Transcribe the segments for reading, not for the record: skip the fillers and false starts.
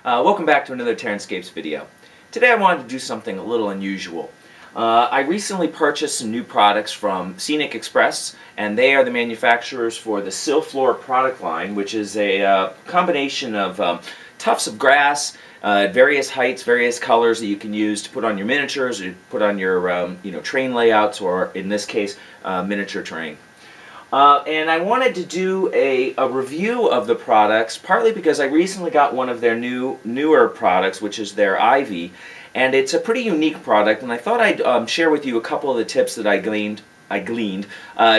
Welcome back to another TerranScapes video. Today I wanted to do something a little unusual. I recently purchased some new products from Scenic Express, and they are the manufacturers for the Silflor product line, which is a combination of tufts of grass, various heights, various colors that you can use to put on your miniatures, or put on your train layouts, or in this case, miniature terrain. And I wanted to do a review of the products, partly because I recently got one of their newer products, which is their Ivy, and it's a pretty unique product, and I thought I'd share with you a couple of the tips that I gleaned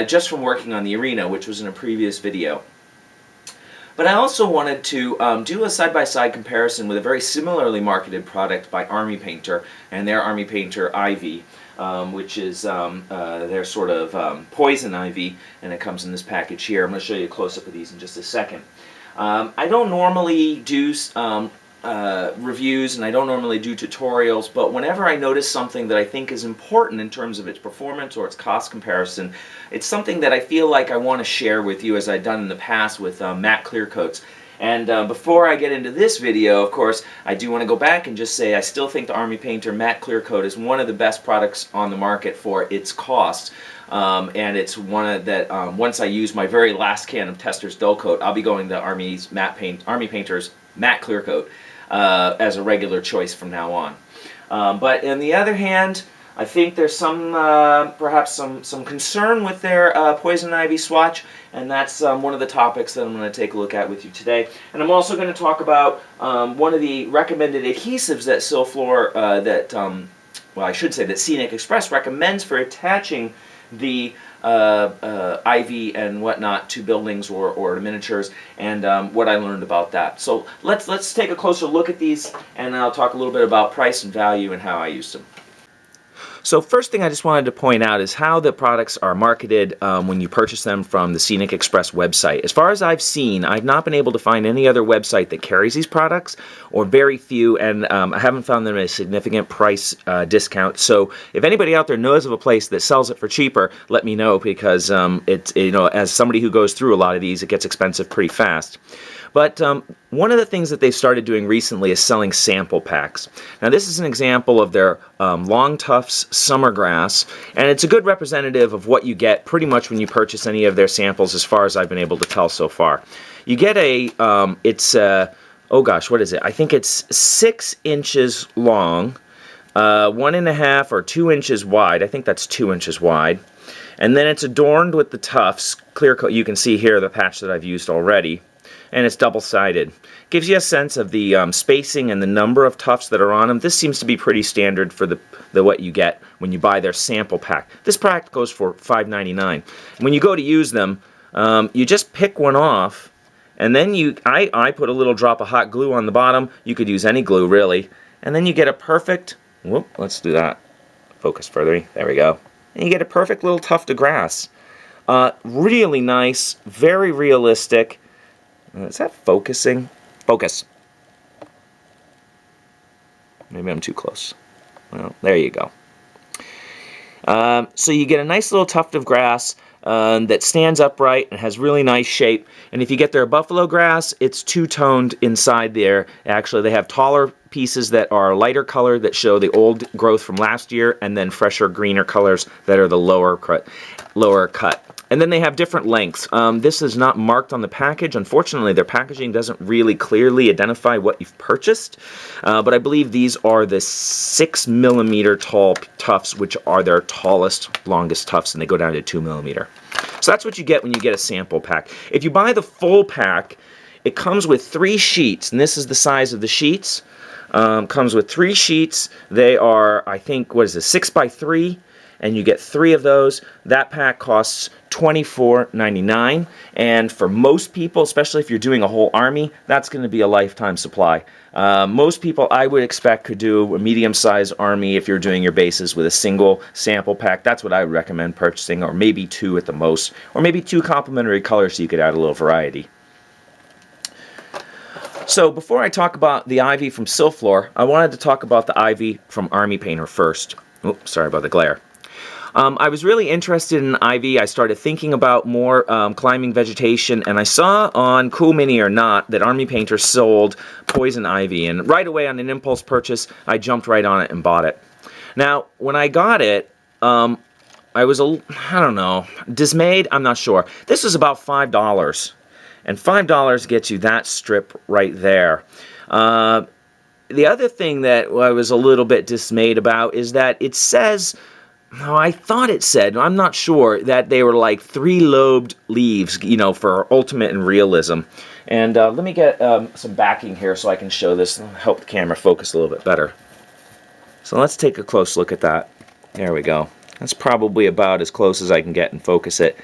just from working on the arena, which was in a previous video. But I also wanted to do a side-by-side comparison with a very similarly marketed product by Army Painter and their Army Painter Ivy, which is their sort of poison ivy, and it comes in this package here. I'm going to show you a close-up of these in just a second. I don't normally do reviews, and I don't normally do tutorials, but whenever I notice something that I think is important in terms of its performance or its cost comparison, it's something that I feel like I want to share with you, as I've done in the past with matte clear coats. And before I get into this video, of course, I do want to go back and just say I still think the Army Painter Matte Clear Coat is one of the best products on the market for its cost. And it's one of that, once I use my very last can of Tester's Dull Coat, I'll be going to Army Painter's Matte Clear Coat as a regular choice from now on. But on the other hand, I think there's some, perhaps some concern with their Poison Ivy swatch, and that's one of the topics that I'm going to take a look at with you today. And I'm also going to talk about one of the recommended adhesives that Silflor, well, I should say that Scenic Express recommends for attaching the ivy and whatnot to buildings or to miniatures, and what I learned about that. So let's take a closer look at these, and I'll talk a little bit about price and value and how I used them. So first thing I just wanted to point out is how the products are marketed when you purchase them from the Scenic Express website. As far as I've seen, I've not been able to find any other website that carries these products, or very few, and I haven't found them at a significant price discount. So if anybody out there knows of a place that sells it for cheaper, let me know, because it's, as somebody who goes through a lot of these, it gets expensive pretty fast. But one of the things that they've started doing recently is selling sample packs. Now this is an example of their Long Tufts Summer Grass, and it's a good representative of what you get pretty much when you purchase any of their samples, as far as I've been able to tell so far. You get a, oh gosh, what is it? I think it's 6 inches long, 1.5 or 2 inches wide. I think that's 2 inches wide. And then it's adorned with the tufts, clear coat. You can see here the patch that I've used already. And it's double-sided. Gives you a sense of the spacing and the number of tufts that are on them. This seems to be pretty standard for the what you get when you buy their sample pack. This pack goes for $5.99. When you go to use them, you just pick one off, and then I put a little drop of hot glue on the bottom. You could use any glue, really. And then you get a perfect, whoop, let's do that. Focus further, there we go. And you get a perfect little tuft of grass. Really nice, very realistic. Is that focusing? Focus. Maybe I'm too close. Well, there you go. So you get a nice little tuft of grass that stands upright and has really nice shape. And if you get their buffalo grass, it's two-toned inside there. Actually, they have taller pieces that are lighter color that show the old growth from last year, and then fresher, greener colors that are the lower cut. And then they have different lengths. This is not marked on the package. Unfortunately, their packaging doesn't really clearly identify what you've purchased. But I believe these are the 6mm tall tufts, which are their tallest, longest tufts, and they go down to 2mm. So that's what you get when you get a sample pack. If you buy the full pack, it comes with 3 sheets, and this is the size of the sheets. Comes with 3 sheets. They are, I think, what is this, 6x3? And you get 3 of those. That pack costs $24.99, and for most people, especially if you're doing a whole army, that's going to be a lifetime supply. Most people, I would expect, could do a medium-sized army if you're doing your bases with a single sample pack. That's what I would recommend purchasing, or maybe 2 at the most, or maybe 2 complementary colors so you could add a little variety. So before I talk about the Ivy from Silflor, I wanted to talk about the Ivy from Army Painter first. Oops, sorry about the glare. I was really interested in ivy. I started thinking about more climbing vegetation, and I saw on Cool Mini or Not that Army Painter sold poison ivy, and right away on an impulse purchase, I jumped right on it and bought it. Now, when I got it, I was, I don't know, dismayed? I'm not sure. This was about $5, and $5 gets you that strip right there. The other thing that I was a little bit dismayed about is that it says, no, I thought it said, I'm not sure, that they were like 3-lobed leaves, you know, for ultimate and realism. And let me get some backing here so I can show this and help the camera focus a little bit better. So let's take a close look at that. There we go. That's probably about as close as I can get and focus it.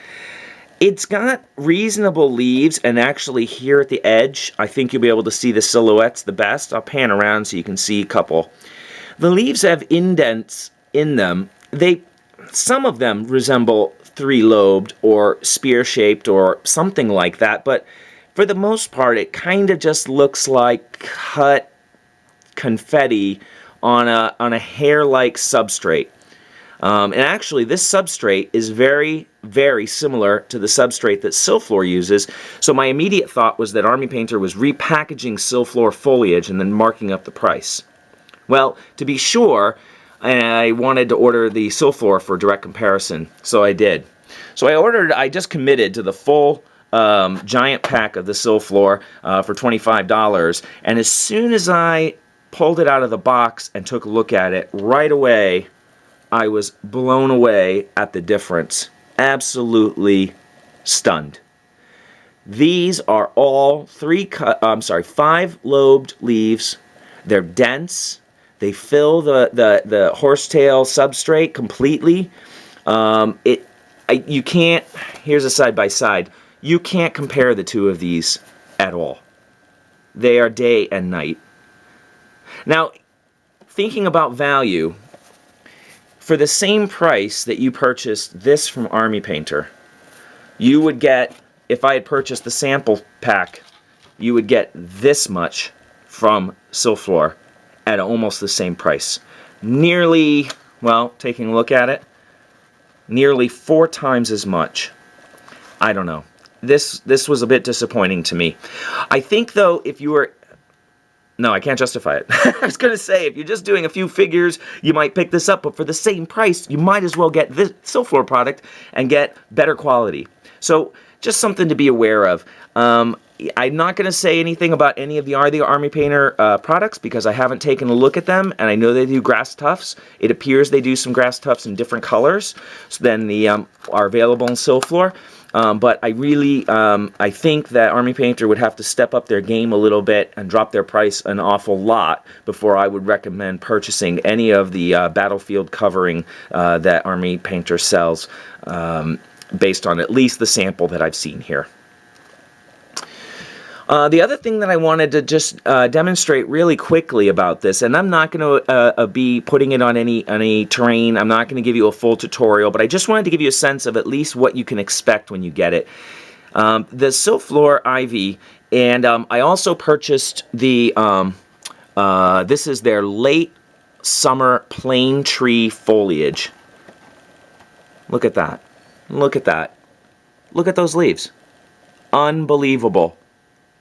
It's got reasonable leaves, and actually here at the edge, I think you'll be able to see the silhouettes the best. I'll pan around so you can see a couple. The leaves have indents in them. Some of them resemble 3-lobed or spear-shaped or something like that, but for the most part, it kind of just looks like cut confetti on a hair-like substrate. And actually, this substrate is very, very similar to the substrate that Silflor uses. So my immediate thought was that Army Painter was repackaging Silflor foliage and then marking up the price. Well, to be sure, I wanted to order the Silflor for direct comparison, so I did. So I just committed to the full giant pack of the Silflor for $25, and as soon as I pulled it out of the box and took a look at it, right away I was blown away at the difference. Absolutely stunned. These are all 5-lobed leaves. They're dense. They fill the horsetail substrate completely. You can't, here's a side-by-side. You can't compare the two of these at all. They are day and night. Now, thinking about value, for the same price that you purchased this from Army Painter, you would get, if I had purchased the sample pack, you would get this much from Silflor at almost the same price. Nearly, well, taking a look at it, nearly 4 times as much. I don't know. This was a bit disappointing to me. I think, though, if you were... No, I can't justify it. I was going to say, if you're just doing a few figures, you might pick this up, but for the same price, you might as well get this Silflor product and get better quality. So, just something to be aware of. I'm not going to say anything about any of the Army Painter products because I haven't taken a look at them, and I know they do grass tufts. It appears they do some grass tufts in different colors than the are available in Silflor. But I really, I think that Army Painter would have to step up their game a little bit and drop their price an awful lot before I would recommend purchasing any of the battlefield covering that Army Painter sells, based on at least the sample that I've seen here. The other thing that I wanted to just demonstrate really quickly about this, and I'm not going to be putting it on any terrain, I'm not going to give you a full tutorial, but I just wanted to give you a sense of at least what you can expect when you get it. The Silflor Ivy, and I also purchased the, this is their late summer plane tree foliage. Look at that. Look at that. Look at those leaves. Unbelievable.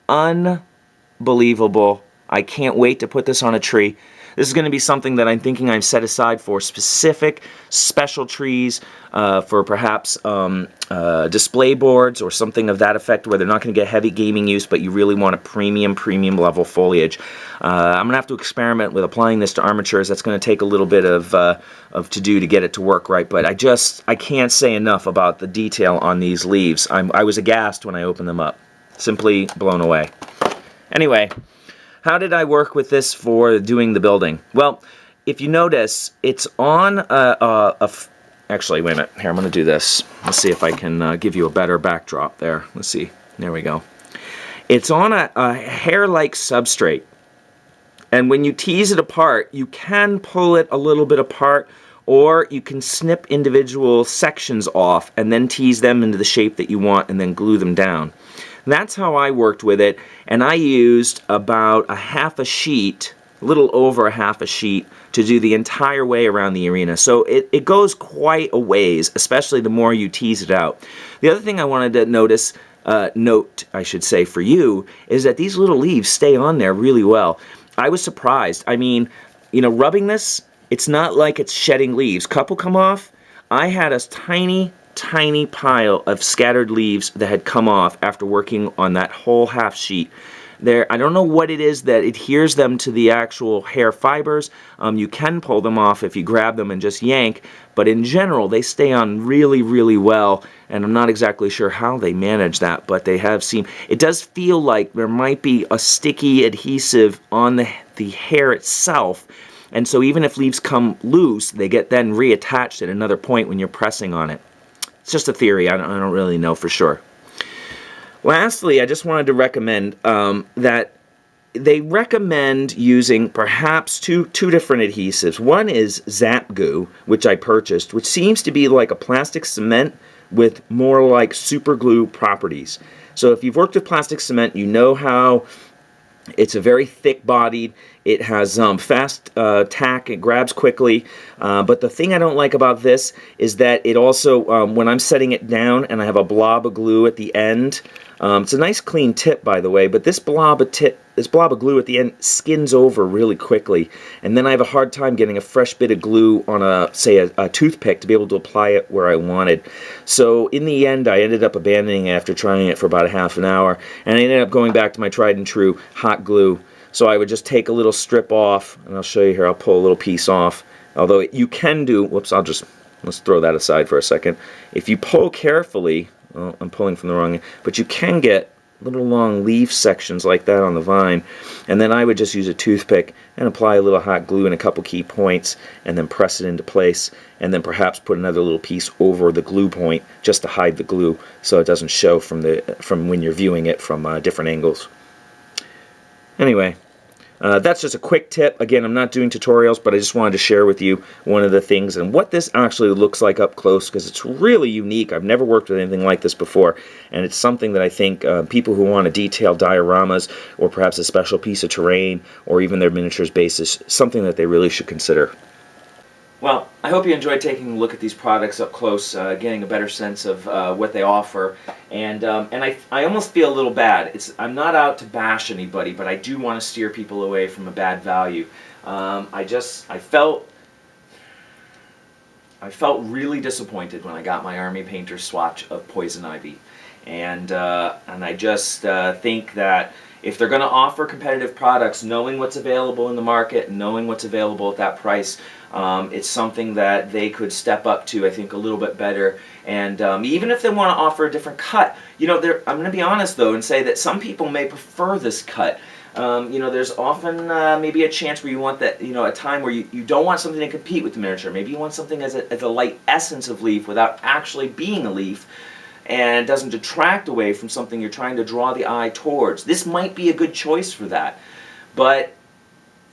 Unbelievable. I can't wait to put this on a tree. This is going to be something that I'm thinking I've set aside for specific special trees, for perhaps display boards or something of that effect where they're not going to get heavy gaming use, but you really want a premium level foliage. I'm going to have to experiment with applying this to armatures. That's going to take a little bit of to-do to get it to work right, but I can't say enough about the detail on these leaves. I was aghast when I opened them up. Simply blown away. Anyway, how did I work with this for doing the building? Well, if you notice, it's on actually, wait a minute. Here, I'm going to do this. Let's see if I can give you a better backdrop there. Let's see. There we go. It's on a hair-like substrate. And when you tease it apart, you can pull it a little bit apart, or you can snip individual sections off and then tease them into the shape that you want and then glue them down. That's how I worked with it, and I used about a half a sheet, little over a half a sheet to do the entire way around the arena. So it goes quite a ways, especially the more you tease it out. The other thing I wanted to note, I should say, for you, is that these little leaves stay on there really well. I was surprised. I mean, you know, rubbing this, it's not like it's shedding leaves. Couple come off. I had a tiny pile of scattered leaves that had come off after working on that whole half sheet. There, I don't know what it is that adheres them to the actual hair fibers. You can pull them off if you grab them and just yank, but in general they stay on really well, and I'm not exactly sure how they manage that, but they have seemed, it does feel like there might be a sticky adhesive on the hair itself, and so even if leaves come loose, they get then reattached at another point when you're pressing on it. It's just a theory, I don't really know for sure. Lastly, I just wanted to recommend that they recommend using perhaps two different adhesives. One is Zap Goo, which I purchased, which seems to be like a plastic cement with more like super glue properties. So if you've worked with plastic cement, you know how it's a very thick-bodied. It has fast tack. It grabs quickly. But the thing I don't like about this is that it also, when I'm setting it down and I have a blob of glue at the end, it's a nice clean tip, by the way, but this blob of glue at the end skins over really quickly, and then I have a hard time getting a fresh bit of glue on say a toothpick to be able to apply it where I wanted. So in the end, I ended up abandoning it after trying it for about a half an hour, and I ended up going back to my tried and true hot glue. So I would just take a little strip off, and I'll show you here. I'll pull a little piece off. Although you can do, whoops, let's throw that aside for a second. If you pull carefully, well, I'm pulling from the wrong end, but you can get little long leaf sections like that on the vine, and then I would just use a toothpick and apply a little hot glue in a couple key points and then press it into place, and then perhaps put another little piece over the glue point just to hide the glue so it doesn't show from when you're viewing it from different angles. Anyway, that's just a quick tip. Again, I'm not doing tutorials, but I just wanted to share with you one of the things and what this actually looks like up close, because it's really unique. I've never worked with anything like this before, and it's something that I think people who want to detail dioramas or perhaps a special piece of terrain or even their miniatures basis, something that they really should consider. Well, I hope you enjoyed taking a look at these products up close, getting a better sense of what they offer, and I almost feel a little bad. I'm not out to bash anybody, but I do want to steer people away from a bad value. I felt really disappointed when I got my Army Painter swatch of Poison Ivy, and I just think that if they're going to offer competitive products, knowing what's available in the market, knowing what's available at that price, it's something that they could step up to, I think, a little bit better. And even if they want to offer a different cut, you know, I'm going to be honest though and say that some people may prefer this cut. You know, there's often maybe a chance where you want that, you know, a time where you don't want something to compete with the miniature. Maybe you want something as a light essence of leaf without actually being a leaf, and it doesn't detract away from something you're trying to draw the eye towards. This might be a good choice for that, but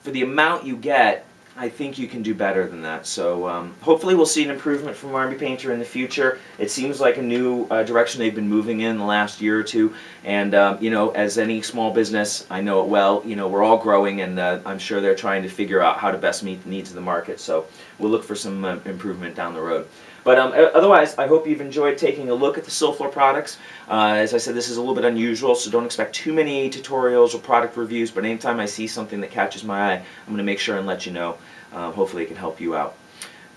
for the amount you get, I think you can do better than that. So hopefully we'll see an improvement from Army Painter in the future. It seems like a new direction they've been moving in the last year or two, and you know, as any small business, I know it well, you know, we're all growing, and I'm sure they're trying to figure out how to best meet the needs of the market, so we'll look for some improvement down the road. But otherwise, I hope you've enjoyed taking a look at the Silflor products. As I said, this is a little bit unusual, so don't expect too many tutorials or product reviews, but anytime I see something that catches my eye, I'm going to make sure and let you know. Hopefully it can help you out.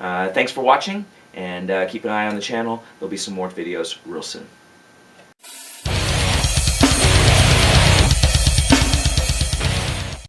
Thanks for watching, and keep an eye on the channel. There'll be some more videos real soon.